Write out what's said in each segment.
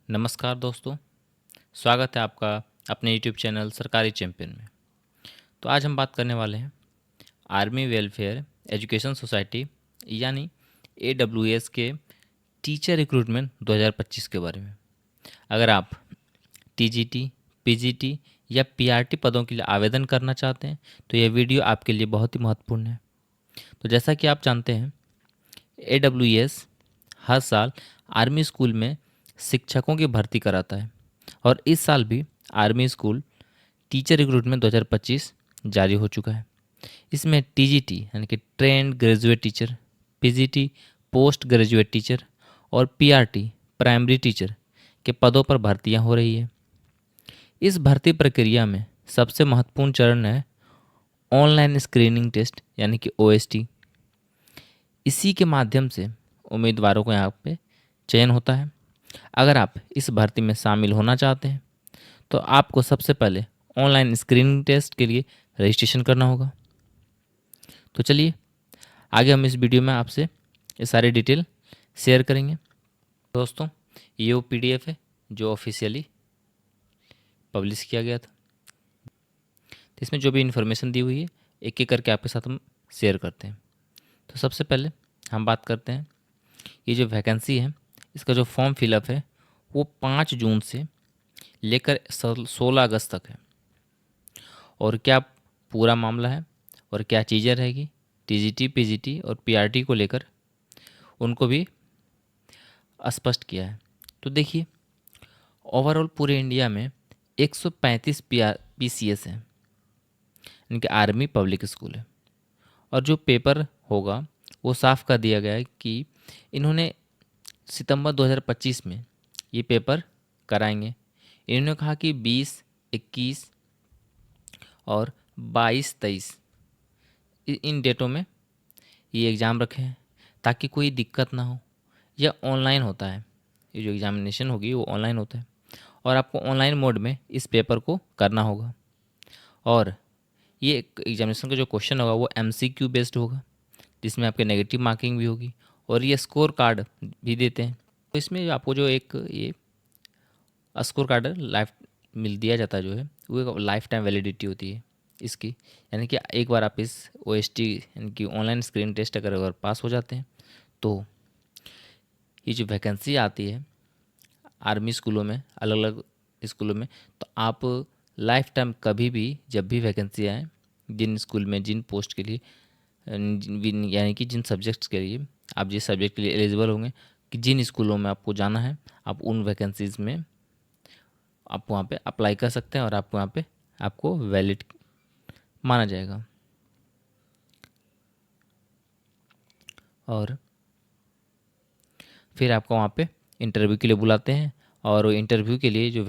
नमस्कार दोस्तों, स्वागत है आपका अपने यूट्यूब चैनल सरकारी चैंपियन में। तो आज हम बात करने वाले हैं आर्मी वेलफेयर एजुकेशन सोसाइटी यानी AWS के टीचर रिक्रूटमेंट 2025 के बारे में। अगर आप TGT, PGT या PRT पदों के लिए आवेदन करना चाहते हैं तो यह वीडियो आपके लिए बहुत ही महत्वपूर्ण है। तो जैसा कि आप जानते हैं, AWS हर साल आर्मी स्कूल में शिक्षकों की भर्ती कराता है और इस साल भी आर्मी स्कूल टीचर रिक्रूटमेंट 2025 जारी हो चुका है। इसमें TGT यानी कि trained graduate teacher, PGT post graduate teacher और PRT प्राइमरी टीचर के पदों पर भर्तियां हो रही है। इस भर्ती प्रक्रिया में सबसे महत्वपूर्ण चरण है ऑनलाइन स्क्रीनिंग टेस्ट यानी कि OST। इसी के माध्यम से उम्मीदवारों को यहाँ पे चयन होता है। अगर आप इस भर्ती में शामिल होना चाहते हैं तो आपको सबसे पहले ऑनलाइन स्क्रीनिंग टेस्ट के लिए रजिस्ट्रेशन करना होगा। तो चलिए आगे हम इस वीडियो में आपसे ये सारी डिटेल शेयर करेंगे। दोस्तों, ये वो PDF है जो ऑफिशियली पब्लिश किया गया था। तो इसमें जो भी इन्फॉर्मेशन दी हुई है एक एक करके आपके साथ हम शेयर करते हैं। तो सबसे पहले हम बात करते हैं, ये जो वैकेंसी है इसका जो फॉर्म फिलअप है वो 5 जून से लेकर 16 अगस्त तक है। और क्या पूरा मामला है और क्या चीज़ें रहेगी TGT, PGT और PRT को लेकर उनको भी स्पष्ट किया है। तो देखिए, ओवरऑल पूरे इंडिया में 135 PCS हैं, इनके आर्मी पब्लिक स्कूल है। और जो पेपर होगा वो साफ कर दिया गया है कि इन्होंने सितंबर 2025 में ये पेपर कराएंगे। इन्होंने कहा कि 20, 21 और 22, 23 इन डेटों में ये एग्ज़ाम रखे हैं ताकि कोई दिक्कत ना हो। यह ऑनलाइन होता है, ये जो एग्जामिनेशन होगी वो ऑनलाइन होता है और आपको ऑनलाइन मोड में इस पेपर को करना होगा। और ये एग्जामिनेशन का जो क्वेश्चन होगा वो MCQ बेस्ड होगा, जिसमें आपके नेगेटिव मार्किंग भी होगी और ये स्कोर कार्ड भी देते हैं। तो इसमें आपको जो एक ये स्कोर कार्ड लाइफ मिल दिया जाता है, जो है वो लाइफ टाइम वैलिडिटी होती है इसकी। यानी कि एक बार आप इस OST यानी कि ऑनलाइन स्क्रीन टेस्ट अगर पास हो जाते हैं तो ये जो वैकेंसी आती है आर्मी स्कूलों में, अलग अलग स्कूलों में, तो आप लाइफ टाइम कभी भी जब भी वैकेंसी आए, जिन स्कूल में जिन पोस्ट के लिए यानी कि जिन सब्जेक्ट्स के लिए आप जिस सब्जेक्ट के लिए एलिजिबल होंगे, कि जिन स्कूलों में आपको जाना है आप उन वैकेंसीज़ में आप वहाँ पे अप्लाई कर सकते हैं और आपको वहाँ पे आपको वैलिड माना जाएगा। और फिर आपको वहाँ पे इंटरव्यू के लिए बुलाते हैं और इंटरव्यू के लिए जो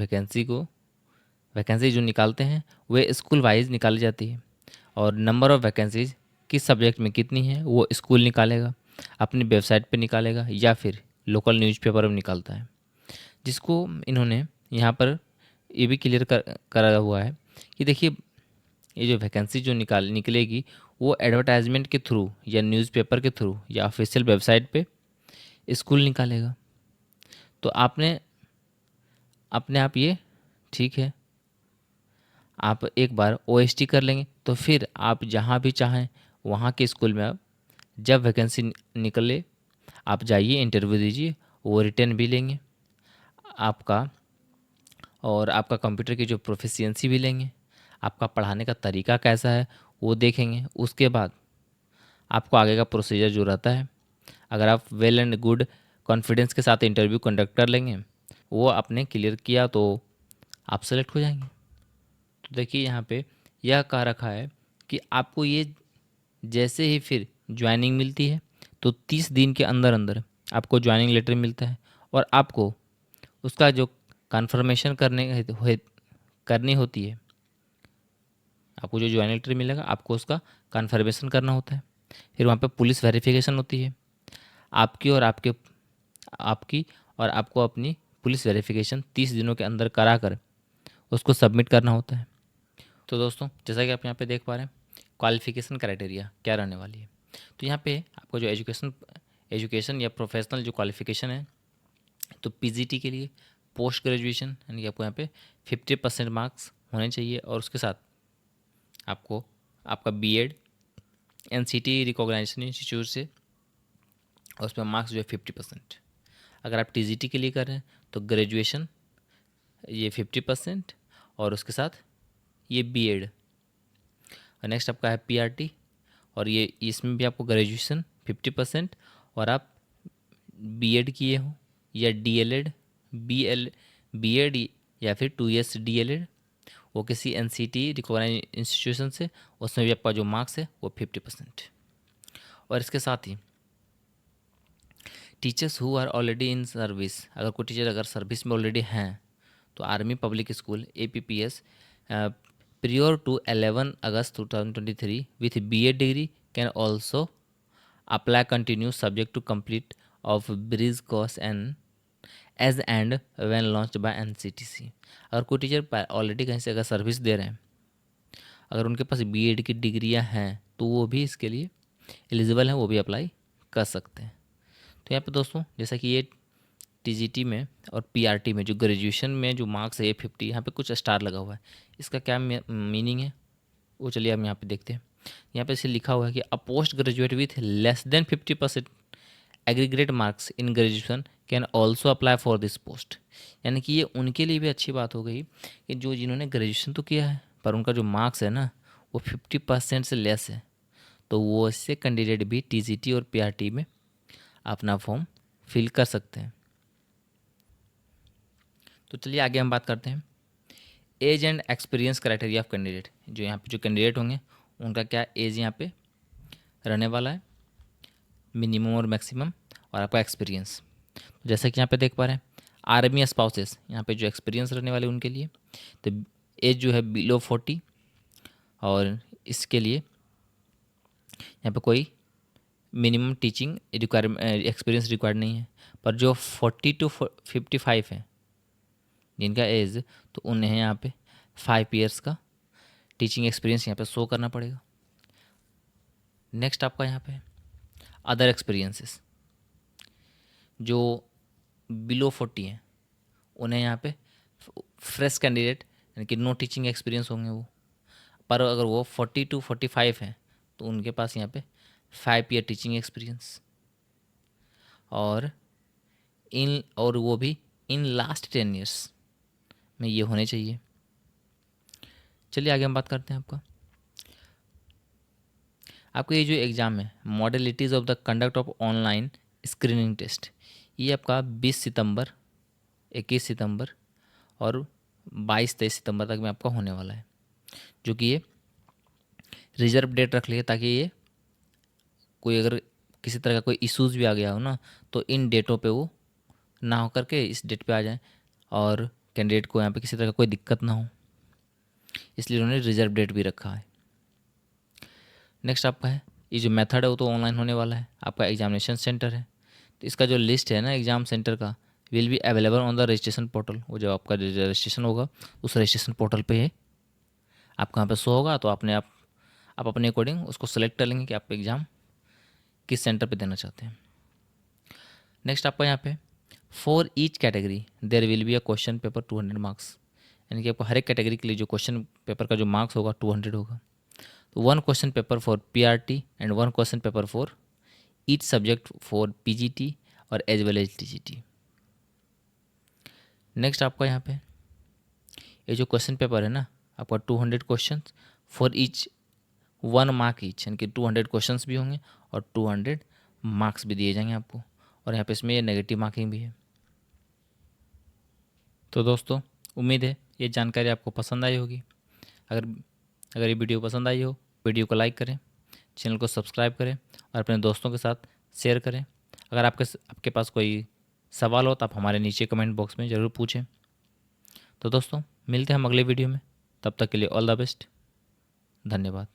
वैकेंसी जो निकालते हैं वे स्कूल वाइज निकाली जाती है और नंबर ऑफ़ वैकेंसीज किस सब्जेक्ट में कितनी है वो स्कूल निकालेगा, अपनी वेबसाइट पे निकालेगा या फिर लोकल न्यूज़पेपर में निकालता है। जिसको इन्होंने यहाँ पर ये भी क्लियर करा हुआ है कि देखिए, ये जो वैकेंसी जो निकलेगी वो एडवर्टाइजमेंट के थ्रू या न्यूज़पेपर के थ्रू या ऑफिशियल वेबसाइट पे स्कूल निकालेगा। तो आपने अपने आप ये ठीक है, आप एक बार OST कर लेंगे तो फिर आप जहाँ भी चाहें वहाँ के स्कूल में आप जब वैकेंसी निकले आप जाइए, इंटरव्यू दीजिए, वो रिटर्न भी लेंगे आपका और आपका कंप्यूटर की जो प्रोफिशिएंसी भी लेंगे, आपका पढ़ाने का तरीका कैसा है वो देखेंगे। उसके बाद आपको आगे का प्रोसीजर जो रहता है, अगर आप वेल एंड गुड कॉन्फिडेंस के साथ इंटरव्यू कंडक्ट कर लेंगे, वो आपने क्लियर किया तो आप सेलेक्ट हो जाएंगे। तो देखिए यहाँ पे यह कह रखा है कि आपको ये जैसे ही फिर ज्वाइनिंग मिलती है तो 30 दिन के अंदर अंदर आपको ज्वाइनिंग लेटर मिलता है और आपको उसका जो कन्फर्मेशन करनी होती है, आपको जो ज्वाइनिंग लेटर मिलेगा आपको उसका कन्फर्मेशन करना होता है। फिर वहाँ पे पुलिस वेरिफिकेशन होती है आपकी और आपको अपनी पुलिस वेरिफिकेशन 30 दिनों के अंदर करा कर उसको सबमिट करना होता है। तो दोस्तों, जैसा कि आप यहाँ पे देख पा रहे हैं क्वालिफिकेशन क्राइटेरिया क्या रहने वाली है। तो यहाँ पे आपको जो एजुकेशन या प्रोफेशनल जो क्वालिफिकेशन है, तो PGT के लिए पोस्ट ग्रेजुएशन यानी कि आपको यहाँ पे 50% मार्क्स होने चाहिए, और उसके साथ आपको आपका बीएड एनसीटी रिकॉग्नाइजेशन इंस्टीट्यूट से, और उसमें मार्क्स जो है 50%। अगर आप टीजीटी के लिए कर रहे हैं तो ग्रेजुएशन ये 50% और उसके साथ ये बीएड। और नेक्स्ट आपका है पीआरटी, और ये इसमें भी आपको ग्रेजुएशन 50% और आप बीएड किए हो या डीएलएड, बीएड या फिर 2 ईयर्स डीएलएड, वो किसी एनसीटी रिकॉग्नाइज इंस्टीट्यूशन से, उसमें भी आपका जो मार्क्स है वो 50%। और इसके साथ ही teachers who are already in service, अगर कोई टीचर अगर सर्विस में ऑलरेडी हैं तो army public school APPS prior to 11 August 2023 with BA degree can also apply continue subject to complete of bridge course and as and when launched by NCTC। अगर कोई teacher already कहीं से अगर service दे रहे हैं, अगर उनके पास बीएड की डिग्रियां हैं तो वो भी इसके लिए एलिजिबल हैं, वो भी अप्लाई कर सकते हैं। तो यहाँ पे दोस्तों जैसा कि ये टीजीटी में और पीआरटी में जो ग्रेजुएशन में जो मार्क्स है ये 50, यहाँ पे कुछ स्टार लगा हुआ है, इसका क्या मीनिंग है वो चलिए हम यहाँ पे देखते हैं। यहाँ पे इसे लिखा हुआ है कि अ post graduate with less than 50% aggregate marks in graduation can also apply for this post. यानी कि ये उनके लिए भी अच्छी बात हो गई कि जो जिन्होंने ग्रेजुएशन तो किया है पर उनका जो मार्क्स है ना वो 50% से लेस है, तो वो इससे कैंडिडेट भी टीजीटी और पीआरटी में अपना फॉर्म फिल कर सकते हैं। तो चलिए आगे हम बात करते हैं age and experience criteria of candidate. जो यहाँ पे जो कैंडिडेट होंगे उनका क्या एज यहाँ पे रहने वाला है, मिनिमम और मैक्सिमम, और आपका एक्सपीरियंस। तो जैसा कि यहाँ पे देख पा रहे हैं आर्मी स्पाउसेस, यहाँ पे जो एक्सपीरियंस रहने वाले उनके लिए तो एज जो है बिलो 40, और इसके लिए यहाँ पे कोई मिनिमम टीचिंग एक्सपीरियंस रिक्वायर्ड नहीं है। पर जो 40 to 55 है जिनका एज, तो उन्हें यहाँ पे 5 ईयर्स का टीचिंग एक्सपीरियंस यहाँ पे शो करना पड़ेगा। नेक्स्ट आपका यहाँ पे अदर एक्सपीरियंसेस, जो बिलो 40 हैं उन्हें यहाँ पे फ्रेश कैंडिडेट यानी कि नो टीचिंग एक्सपीरियंस होंगे वो, पर अगर वो 40 to 45 हैं तो उनके पास यहाँ पे 5 ईयर टीचिंग एक्सपीरियंस, और वो भी इन लास्ट 10 ईयर्स में ये होने चाहिए। चलिए आगे हम बात करते हैं आपका ये जो एग्ज़ाम है modalities of the conduct of online screening test, ये आपका 20 सितंबर, 21 सितंबर और 22-23 सितंबर तक में आपका होने वाला है, जो कि ये रिजर्व डेट रख लिए ताकि ये कोई अगर किसी तरह का कोई इश्यूज़ भी आ गया हो ना तो इन डेटों पे वो ना हो करके इस डेट पे आ जाए और कैंडिडेट को यहाँ पे किसी तरह का कोई दिक्कत ना हो, इसलिए उन्होंने रिजर्व डेट भी रखा है। नेक्स्ट आपका है ये जो मेथड है वो तो ऑनलाइन होने वाला है, आपका एग्जामिनेशन सेंटर है तो इसका जो लिस्ट है ना एग्ज़ाम सेंटर का will be available on the registration portal. वो जब आपका रजिस्ट्रेशन होगा उस रजिस्ट्रेशन पोर्टल पे है आपका यहाँ पे शो होगा, तो आप अपने अकॉर्डिंग उसको सेलेक्ट कर लेंगे कि आप एग्ज़ाम किस सेंटर पे देना चाहते हैं। नेक्स्ट आपका यहाँ पे for each category there will be a question paper 200 marks, यानी कि आपको हर एक कैटेगरी के लिए जो क्वेश्चन पेपर का जो मार्क्स होगा 200 होगा। तो 1 question paper for PRT and 1 question paper for each subject for PGT और as well as TGT. Next आपका यहाँ पे ये जो क्वेश्चन पेपर है ना आपका 200 question for each 1 mark each, यानी कि 200 क्वेश्चंस भी होंगे और 200 मार्क्स भी दिए जाएंगे आपको, और यहाँ पे इसमें ये नेगेटिव मार्किंग भी है। तो दोस्तों उम्मीद है ये जानकारी आपको पसंद आई होगी। अगर ये वीडियो पसंद आई हो वीडियो को लाइक करें, चैनल को सब्सक्राइब करें और अपने दोस्तों के साथ शेयर करें। अगर आपके पास कोई सवाल हो तो आप हमारे नीचे कमेंट बॉक्स में ज़रूर पूछें। तो दोस्तों मिलते हैं हम अगले वीडियो में, तब तक के लिए ऑल द बेस्ट, धन्यवाद।